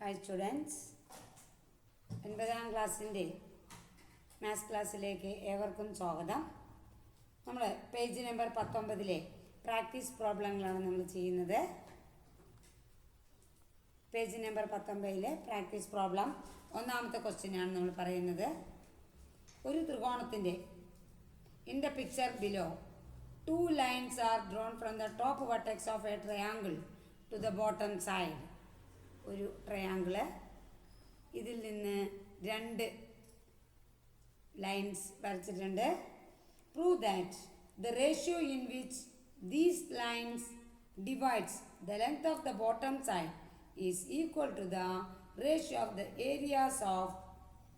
Hi students, 9ാം ക്ലാസ്സിൻ്റെ maths ക്ലാസ്സിലേക്ക് ഏവർക്കും സ്വാഗതം. നമ്മൾ പേജ് നമ്പർ 19 പ്രാക്ടീസ് പ്രോബ്ലങ്ങളാണ് നമ്മൾ ചെയ്യുന്നത്. പേജ് നമ്പർ 19 പ്രാക്ടീസ് പ്രോബ്ലം ഒന്നാമത്തെ ക്വസ്റ്റ്യനാണ് നമ്മൾ പറയുന്നത്. ഒരു ത്രികോണത്തിൻ്റെ in the picture below 2 lines are drawn from the top vertex of a triangle to the bottom side. ഒരു ട്രയാങ്കിള്, ഇതിൽ നിന്ന് 2 ലൈൻസ് വരച്ചിട്ടുണ്ട്. Prove that the ratio in which these lines divides the length of the bottom side is equal to the ratio of the areas of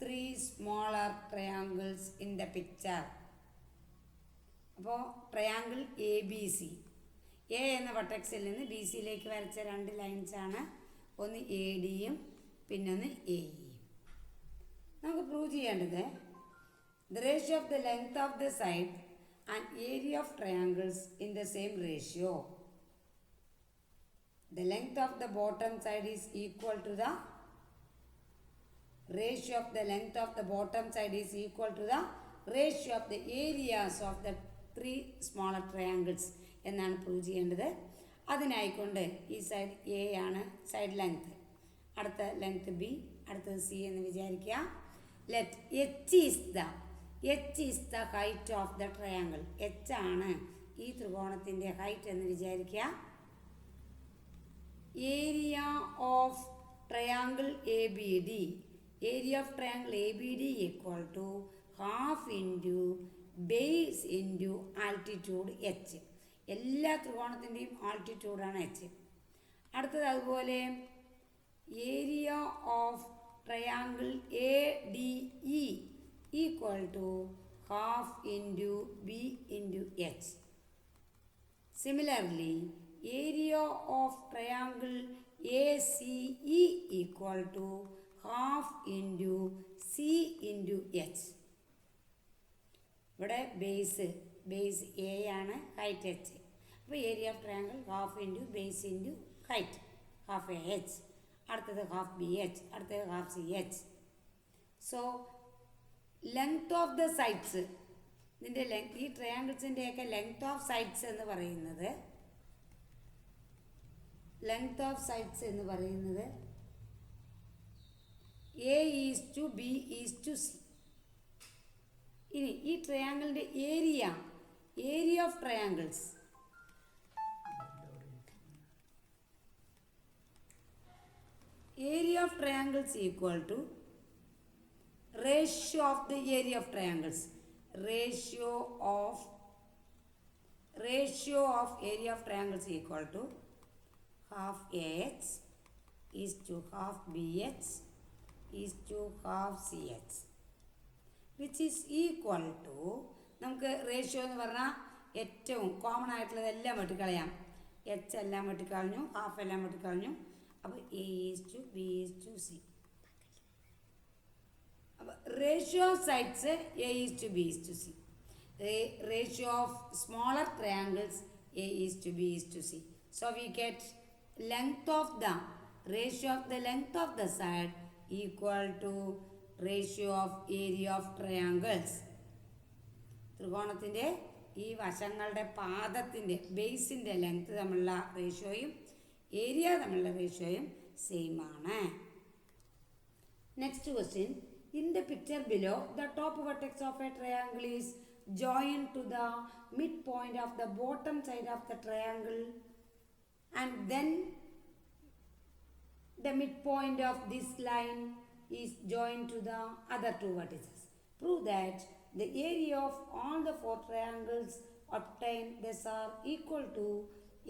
3 smaller triangles in the picture. അപ്പോൾ triangle A B C, A എന്ന വട്ടക്സിൽ നിന്ന് B സിയിലേക്ക് വരച്ച 2 ലൈൻസാണ്. ഒന്ന് A ഡിയും പിന്നൊന്ന് A ഇയും. നമുക്ക് പ്രൂവ് ചെയ്യേണ്ടത് the ratio of the length of the side and area of triangles in the same ratio. The length of the bottom side is equal to the ratio of the length of the bottom side is equal to the ratio of the areas of the 3 smaller triangles എന്നാണ് prove ചെയ്യേണ്ടത്. അതിനായിക്കൊണ്ട് ഈ side A ആണ് side length, അടുത്ത length B, അടുത്തത് C എന്ന് വിചാരിക്കുക. Let H is the height of the triangle. H ആണ് ഈ ത്രികോണത്തിൻ്റെ ഹൈറ്റ് എന്ന് വിചാരിക്കുക. Area of triangle A B D, area of triangle A B D equal to half into base into altitude H. എല്ലാ ത്രികോണത്തിൻ്റെയും ആൾട്ടിറ്റ്യൂഡാണ് എച്ച്. അടുത്തത് അതുപോലെ area of triangle A D E equal to half into B into H. Similarly area of triangle A C E equal to half into C into H. ഇവിടെ base A ആണ്, height H. അപ്പോൾ area of triangle half into base into height, half A H. അടുത്തത് half B H, അടുത്തത് half C H. So length of the sides, ഇതിൻ്റെ ഈ ട്രയാങ്കിൾസിൻ്റെയൊക്കെ length of sides എന്ന് പറയുന്നത് A is to B is to C. ഇനി ഈ ട്രയാങ്കിളിൻ്റെ area of triangles, area of triangles equal to ratio of the area of triangles. Ratio of area of triangles equal to half A H is to half B H is to half C H, which is equal to, നമുക്ക് ratio എന്ന് പറഞ്ഞാൽ ഏറ്റവും common ആയിട്ടുള്ളത് എല്ലാം വെട്ടിക്കളയാം. H എല്ലാം വെട്ടിക്കളഞ്ഞു, half എല്ലാം വെട്ടിക്കളഞ്ഞു. അപ്പോൾ A is to B is to C. അപ്പോൾ ratio of sides A is to B is to C. Ratio of smaller triangles A is to B is to C. So we get length of the ratio of the length of the side equal to ratio of area of triangles. ത്രികോണത്തിൻ്റെ ഈ വശങ്ങളുടെ പാദത്തിൻ്റെ ബേസിൻ്റെ length തമ്മിലുള്ള റേഷ്യോയും area തമ്മിലുള്ള റേഷ്യോയും same ആണ്. Next question. In the picture below the top vertex of a triangle is joined to the midpoint of the bottom side of the triangle, and then the midpoint of this line is joined to the other 2 vertices. Prove that the area of all the 4 triangles obtained thus are equal to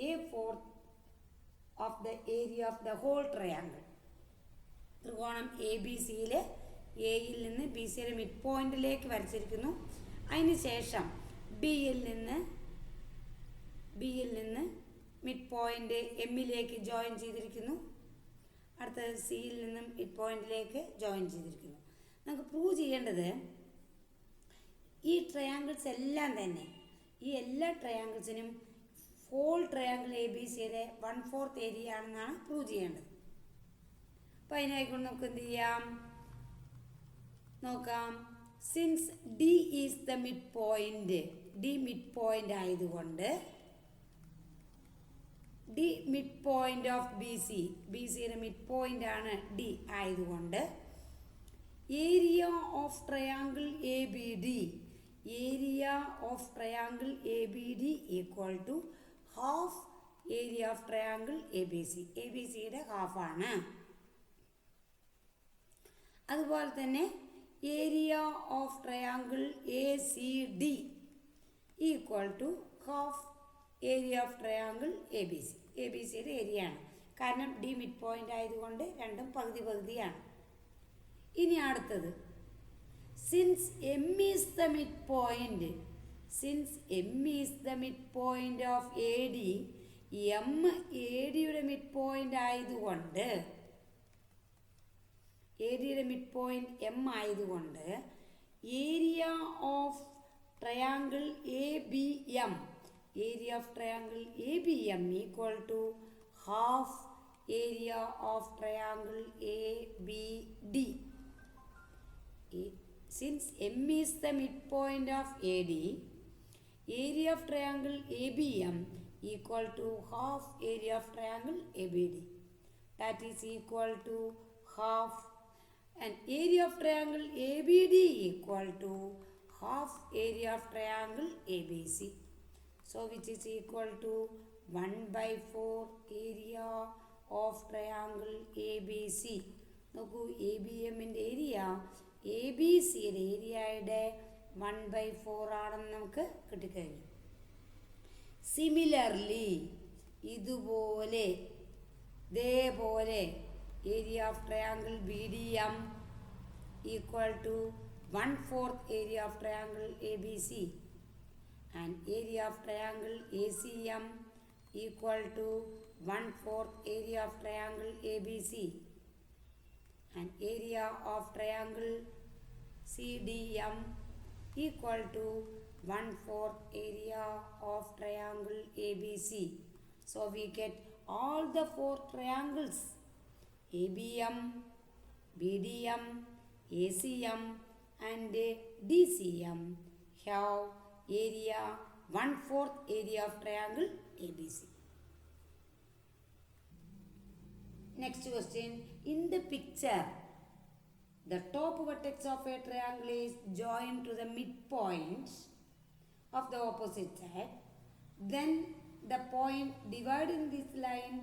a4 of the area of the whole triangle. ത്രികോണം A B സിയിൽ എയിൽ നിന്ന് B സിയുടെ mid പോയിന്റിലേക്ക് വരച്ചിരിക്കുന്നു. അതിന് ശേഷം ബിയിൽ നിന്ന് മിഡ് പോയിന്റ് എമ്മിലേക്ക് ജോയിൻ ചെയ്തിരിക്കുന്നു. അടുത്തത് സിയിൽ നിന്നും മിഡ് പോയിന്റിലേക്ക് ജോയിൻ ചെയ്തിരിക്കുന്നു. നമുക്ക് പ്രൂവ് ചെയ്യേണ്ടത് ഈ ട്രയാങ്കിൾസ് എല്ലാം തന്നെ, ഈ എല്ലാ ട്രയാങ്കിൾസിനും ഹോൾ ട്രയാങ്കിൾ എ ബി സിയുടെ 1/4 ഏരിയ ആണെന്നാണ് പ്രൂവ് ചെയ്യേണ്ടത്. അപ്പോൾ അതിനായിക്കൊണ്ട് നമുക്ക് എന്ത് ചെയ്യാം നോക്കാം. Since D is the mid point, D mid point ആയതുകൊണ്ട് D mid point of B C, B സിയുടെ മിഡ് പോയിന്റ് ആണ് ഡി ആയതുകൊണ്ട് area of triangle A B D, area of triangle A B D equal to half area of triangle A B C, A B സിയുടെ ഹാഫാണ്. അതുപോലെ തന്നെ area of triangle A C D equal to half area of triangle A B C, A B സിയുടെ area ആണ്. കാരണം D mid point ആയതുകൊണ്ട് രണ്ടും പകുതി പകുതിയാണ്. ഇനി അടുത്തത് since M is the mid point, since M is the mid point of A D, M A ഡിയുടെ മിഡ് പോയിന്റ് ആയതുകൊണ്ട്, എ ഡിയുടെ മിഡ് പോയിന്റ് എം ആയതുകൊണ്ട് area of triangle A B M, area of triangle A B M equal to half area of triangle A B D. Since M is the midpoint of AD, area of triangle ABM equal to half area of triangle ABD. That is equal to half, and area of triangle ABD equal to half area of triangle ABC. So which is equal to 1/4 area of triangle ABC. നോക്കൂ, ABMൻ്റെ area A B സിയുടെ ഏരിയയുടെ 1/4 ആണെന്ന് നമുക്ക് കിട്ടിക്കഴിഞ്ഞു. Similarly ഇതുപോലെ ഇതേപോലെ area of triangle B D M equal to 1/4 area of triangle A B C and area of triangle A C M equal to 1/4 area of triangle A B C and area of triangle CDM equal to 1/4 area of triangle ABC. So we get all the 4 triangles ABM, BDM, ACM and DCM have area 1/4 area of triangle ABC. Next question. In the picture, the top vertex of a triangle is joined to the midpoint of the opposite side. Then the point dividing this line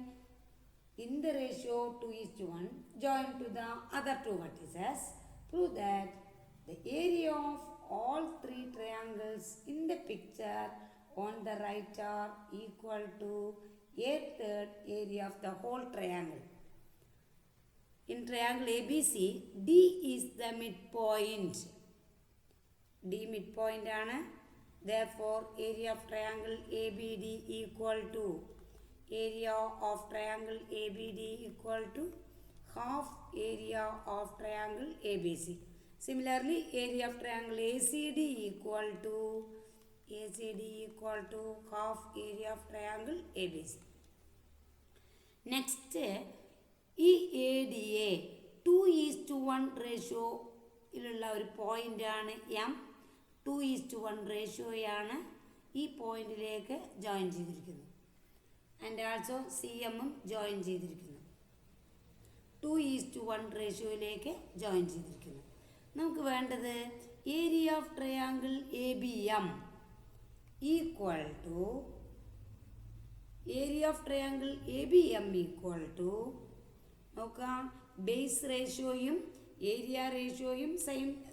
in the ratio 2:1 joined to the other two vertices. Prove that the area of all 3 triangles in the picture on the right are equal to 1/3 area of the whole triangle. In triangle ABC, D is the midpoint. D midpoint ആണ്. Therefore, area of triangle ABD equal to area of triangle ABD equal to half area of triangle ABC. Similarly, area of triangle ACD equal to half area of triangle ABC. Next, ഈ A D A 2:1 റേഷ്യോയിലുള്ള ഒരു പോയിൻ്റാണ് M. 2:1 റേഷ്യോയാണ് ഈ പോയിന്റിലേക്ക് join ചെയ്തിരിക്കുന്നത്. And also C എമ്മും join ചെയ്തിരിക്കുന്നു. 2:1 റേഷ്യോയിലേക്ക് ജോയിൻ ചെയ്തിരിക്കുന്നു. നമുക്ക് വേണ്ടത് area of triangle A B M equal to area of triangle A B M equal to നോക്കാം, ബേസ് റേഷ്യോയും ഏരിയ റേഷ്യോയും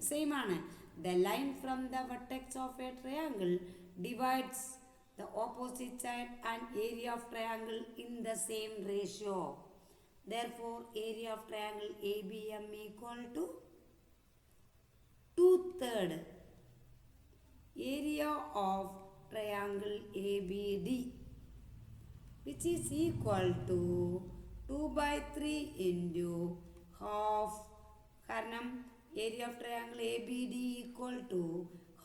സെയിം ആണ്. The line from the vertex of a triangle divides the opposite side and area of triangle in the same ratio. Therefore, area of triangle ABM equal to 2/3 area of triangle ABD, which is equal to 2/3 into half. കാരണം area of triangle A B D equal to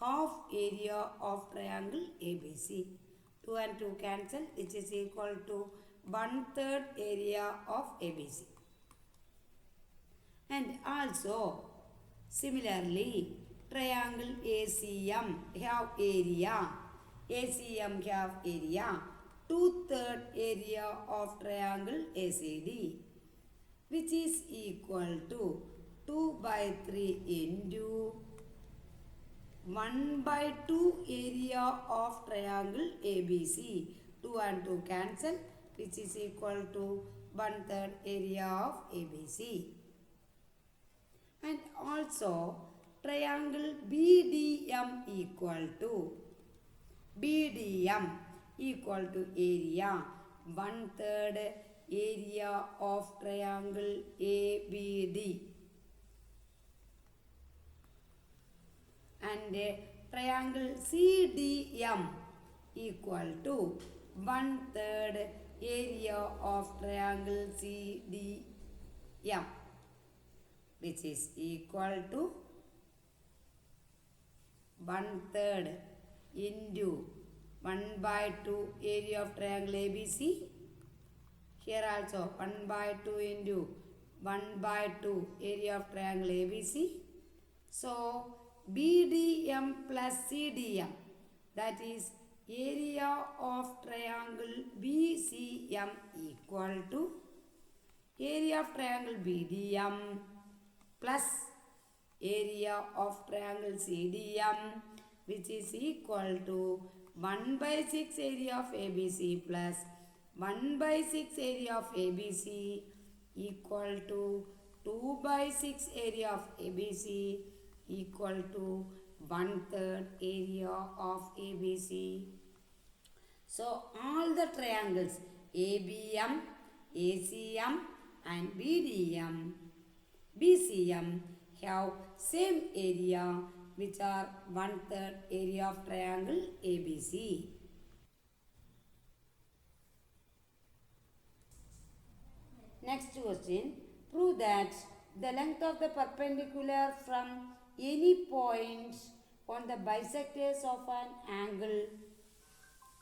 half area of triangle A B C. 2 and 2 cancel, which is equal to 1/3 area of ABC. And also similarly triangle ACM have area. ACM have area 2/3 area of triangle ACD, which is equal to 2/3 into 1/2 area of triangle ABC. 2 and 2 cancel, which is equal to 1/3 area of ABC. And also triangle BDM equal to area 1/3 area of triangle ABD. And triangle CDM equal to 1/3 area of triangle CDM, which is equal to 1/3 into 1/2 area of triangle ABC. Here also 1/2 into 1/2 area of triangle ABC. So BDM plus CDM, that is area of triangle BCM equal to area of triangle BDM plus area of triangle CDM, which is equal to 1/6 area of ABC plus 1/6 area of ABC equal to 2/6 area of ABC equal to 1/3 area of ABC. So all the triangles ABM, ACM and BCM have same area, which are 1/3 area of triangle ABC. Next question, prove that the length of the perpendicular from any point on the bisectors of an angle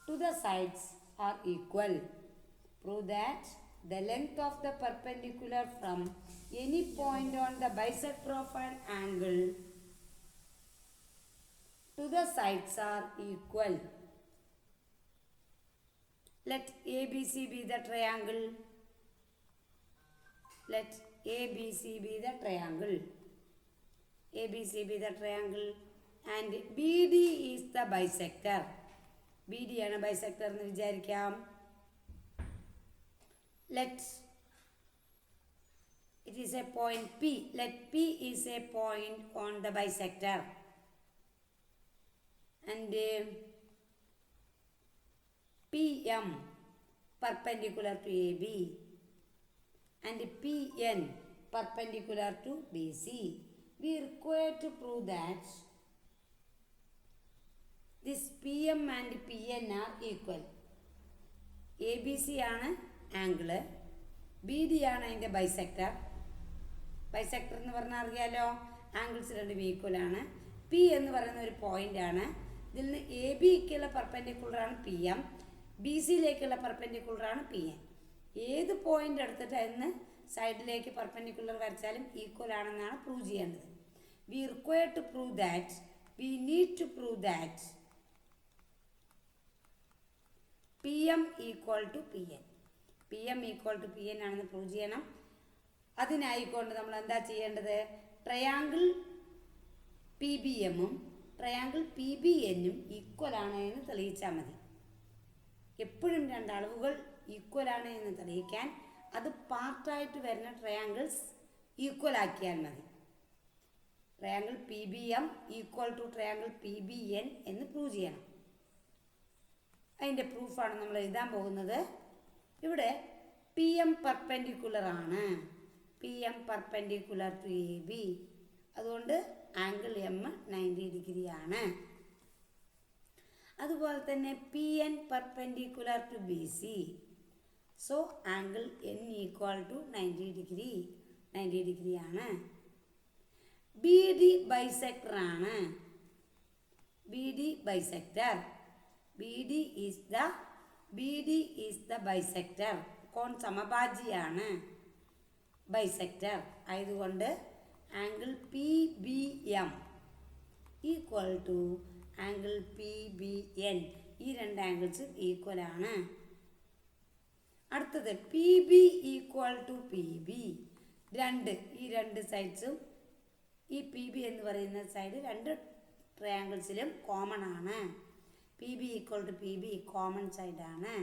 to the sides are equal. Prove that the length of the perpendicular from any point on the bisector of an angle to the sides are equal. Let ABC be the triangle. Let ABC be the triangle. ABC be the triangle. And BD is the bisector. BD ആണ് bisector എന്ന് വിചാരിക്കാം. Let it is a point P. Let P is a point on the bisector. And PM perpendicular to AB. And PN perpendicular to BC. We require to prove that this PM and PN are equal. ABC ആണ് angle, BD ആണ് അതിൻ്റെ bisector. Bisector എന്ന് പറഞ്ഞാൽ അറിയാലോ, angles രണ്ടും equal ആണ്. P എന്ന് പറയുന്ന ഒരു പോയിന്റ് ആണ്. ഇതിൽ നിന്ന് ABക്കുള്ള പെർപെൻഡിക്കുലറാണ് PM, BCയിലേക്കുള്ള പെർപെൻഡിക്കുലറാണ് PN. ഏത് പോയിന്റ് എടുത്തിട്ട് അതിന് സൈഡിലേക്ക് പെർപെൻഡിക്കുലർ വരച്ചാലും ഈക്വൽ ആണെന്നാണ് പ്രൂവ് ചെയ്യേണ്ടത്. We require to prove that, we need to prove that PM equal to PN. PM equal to PN ആണെന്ന് പ്രൂവ് ചെയ്യണം. അതിനായിക്കൊണ്ട് നമ്മൾ എന്താ ചെയ്യേണ്ടത്? ട്രയാങ്കിൾ PBMഉം ട്രയാങ്കിൾ PBNഉം ഈക്വൽ ആണ് എന്ന് തെളിയിച്ചാൽ മതി. എപ്പോഴും രണ്ടളവുകൾ ഈക്വൽ ആണ് എന്ന് തെളിയിക്കാൻ അത് പാർട്ടായിട്ട് വരുന്ന ട്രയാങ്കിൾസ് ഈക്വൽ ആക്കിയാൽ മതി. Triangle PBM equal to triangle PBN എന്ന് പ്രൂവ് ചെയ്യണം. അതിൻ്റെ പ്രൂഫാണ് നമ്മൾ എഴുതാൻ പോകുന്നത്. ഇവിടെ PM പെർപെൻഡിക്കുലർ ആണ്, PM പെർപെൻഡിക്കുലർ ടു AB. അതുകൊണ്ട് ആംഗിൾ M 90 ഡിഗ്രി ആണ്. അതുപോലെ തന്നെ PN perpendicular to BC. So angle N equal to 90 degree ആണ്. BD ബൈസെക്ടർ ആണ്. BD bisector. BD is the bisector. കോൺ സമഭാജിയാണ്. ബൈസെക്ടർ ആയതുകൊണ്ട് angle P B M equal to angle P B N. ഈ രണ്ട് ആംഗിൾസ് ഈക്വൽ ആണ്. അടുത്തത് P B equal to P B. ഈ രണ്ട് സൈഡ്സും ഈ പി ബി എന്ന് പറയുന്ന സൈഡ് രണ്ട് ട്രയാങ്കിൾസിലും കോമൺ ആണ്. P B equal to P B common സൈഡാണ്.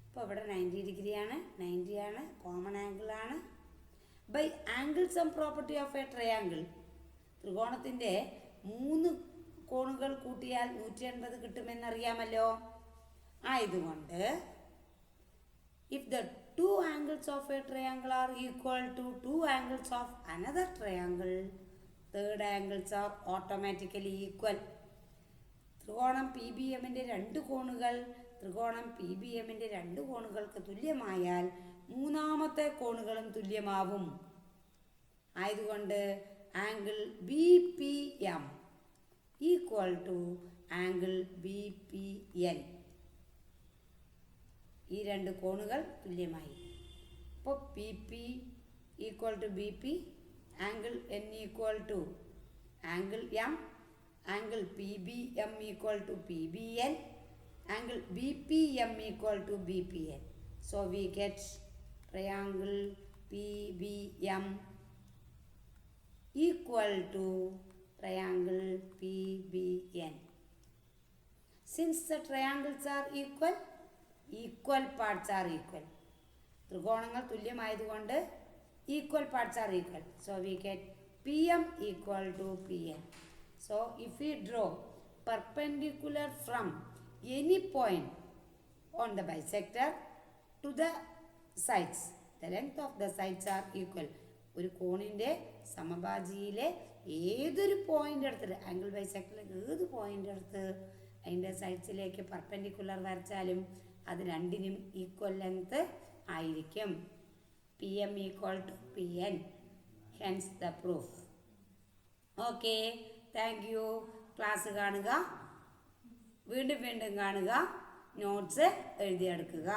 ഇപ്പോൾ ഇവിടെ 90 ഡിഗ്രിയാണ്, 90 ആണ്, കോമൺ ആംഗിളാണ്. By angle sum property of a triangle. ത്രികോണത്തിൻ്റെ 3 കോണുകൾ കൂട്ടിയാൽ 180 കിട്ടുമെന്നറിയാമല്ലോ. ആയതുകൊണ്ട് if the two angles of a triangle are equal to two angles of another triangle, third angles are automatically equal. ത്രികോണം പി ബി എമ്മിൻ്റെ 2 കോണുകൾ ത്രികോണം പി ബി എമ്മിൻ്റെ 2 കോണുകൾക്ക് തുല്യമായാൽ മൂന്നാമത്തെ കോണുകളും തുല്യമാവും. ആയതുകൊണ്ട് angle B P M equal to angle B P N. ഈ 2 കോണുകൾ തുല്യമായി. അപ്പോൾ P P equal to B P, angle N equal to angle M, angle P B M equal to P B N, angle B P M equal to B P N. So we get triangle P B M equal to triangle PBN. Since the triangles are equal, equal parts are equal. ത്രികോണങ്ങൾ തുല്യമായതുകൊണ്ട് equal parts are equal. So we get PM equal to PN. So if we draw perpendicular from any point on the bisector to the sides, the length of the sides are equal. ഒരു കോണിൻ്റെ സമഭാജിയിലെ ഏതൊരു point എടുത്തിട്ട് angle ബൈസെക്ടറിലെ ഏത് point എടുത്ത് അതിൻ്റെ സൈഡ്സിലേക്ക് perpendicular വരച്ചാലും അത് രണ്ടിനും equal length ആയിരിക്കും. P M equal to P N. Hence the proof. Okay, thank you. Class കാണുക, വീണ്ടും കാണുക, നോട്ട്സ് എഴുതിയെടുക്കുക.